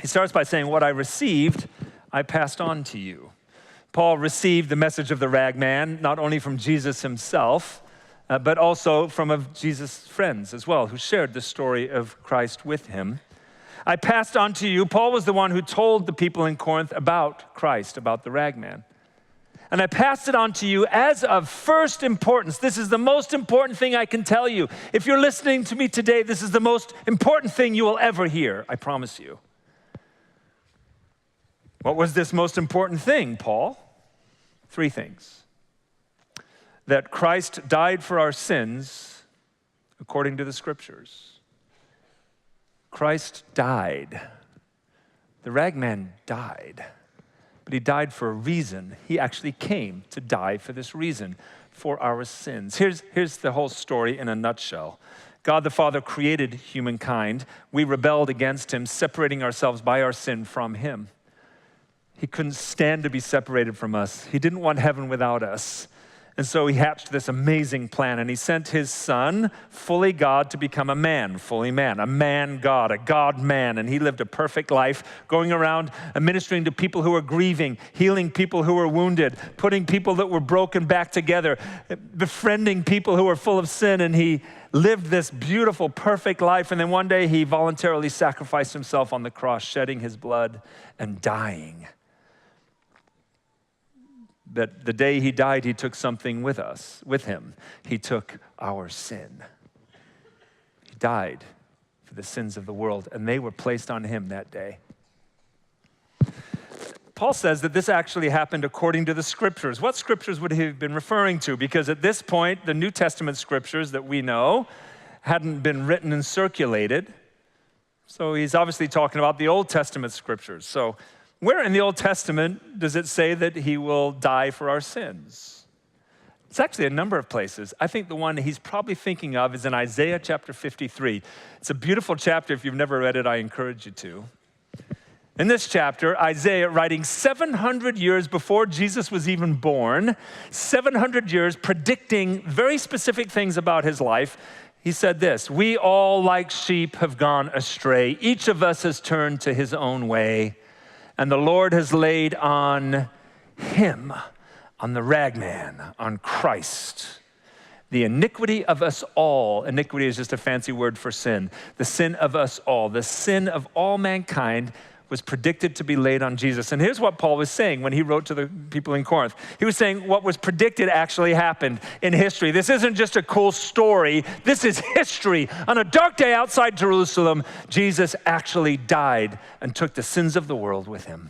He starts by saying, what I received, I passed on to you. Paul received the message of the ragman, not only from Jesus himself, but also from Jesus' friends as well, who shared the story of Christ with him. I passed on to you. Paul was the one who told the people in Corinth about Christ, about the ragman. And I passed it on to you as of first importance. This is the most important thing I can tell you. If you're listening to me today, this is the most important thing you will ever hear, I promise you. What was this most important thing, Paul? 3 things. That Christ died for our sins according to the Scriptures. Christ died. The ragman died. But he died for a reason. He actually came to die for this reason, for our sins. Here's the whole story in a nutshell. God the Father created humankind. We rebelled against him, separating ourselves by our sin from him. He couldn't stand to be separated from us. He didn't want heaven without us. And so he hatched this amazing plan, and he sent his son, fully God, to become a man, fully man, a man-God, a God-man. And he lived a perfect life, going around and ministering to people who were grieving, healing people who were wounded, putting people that were broken back together, befriending people who were full of sin. And he lived this beautiful, perfect life. And then one day he voluntarily sacrificed himself on the cross, shedding his blood and dying. That the day he died, he took something with him. He took our sin. He died for the sins of the world, and they were placed on him that day. Paul says that this actually happened according to the Scriptures. What Scriptures would he have been referring to? Because at this point, the New Testament Scriptures that we know hadn't been written and circulated. So he's obviously talking about the Old Testament Scriptures. So where in the Old Testament does it say that he will die for our sins? It's actually a number of places. I think the one he's probably thinking of is in Isaiah chapter 53. It's a beautiful chapter. If you've never read it, I encourage you to. In this chapter, Isaiah, writing 700 years before Jesus was even born, 700 years predicting very specific things about his life, he said this, "We all like sheep have gone astray. Each of us has turned to his own way. And the Lord has laid on him, on the ragman, on Christ, the iniquity of us all." Iniquity is just a fancy word for sin. The sin of us all, the sin of all mankind was predicted to be laid on Jesus. And here's what Paul was saying when he wrote to the people in Corinth. He was saying what was predicted actually happened in history. This isn't just a cool story. This is history. On a dark day outside Jerusalem, Jesus actually died and took the sins of the world with him.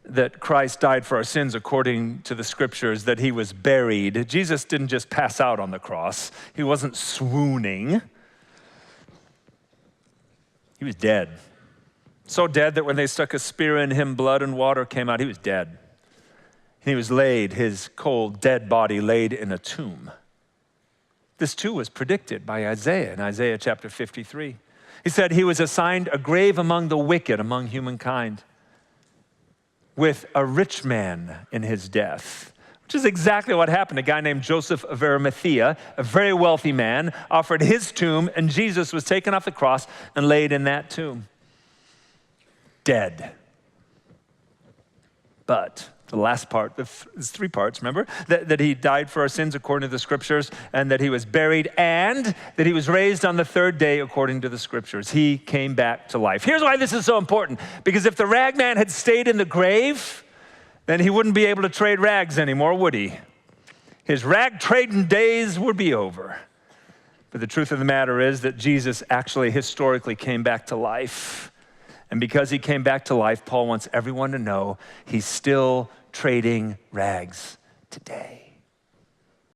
That Christ died for our sins according to the Scriptures, that he was buried. Jesus didn't just pass out on the cross. He wasn't swooning. He was dead. So dead that when they stuck a spear in him, blood and water came out. He was dead. He was laid, his cold, dead body laid in a tomb. This too was predicted by Isaiah in Isaiah chapter 53. He said he was assigned a grave among the wicked, among humankind, with a rich man in his death. Which is exactly what happened. A guy named Joseph of Arimathea, a very wealthy man, offered his tomb, and Jesus was taken off the cross and laid in that tomb. Dead. But the last part, there's 3 parts, remember? That he died for our sins according to the Scriptures, and that he was buried, and that he was raised on the 3rd day according to the Scriptures. He came back to life. Here's why this is so important. Because if the ragman had stayed in the grave, then he wouldn't be able to trade rags anymore, would he? His rag trading days would be over. But the truth of the matter is that Jesus actually historically came back to life. And because he came back to life, Paul wants everyone to know he's still trading rags today.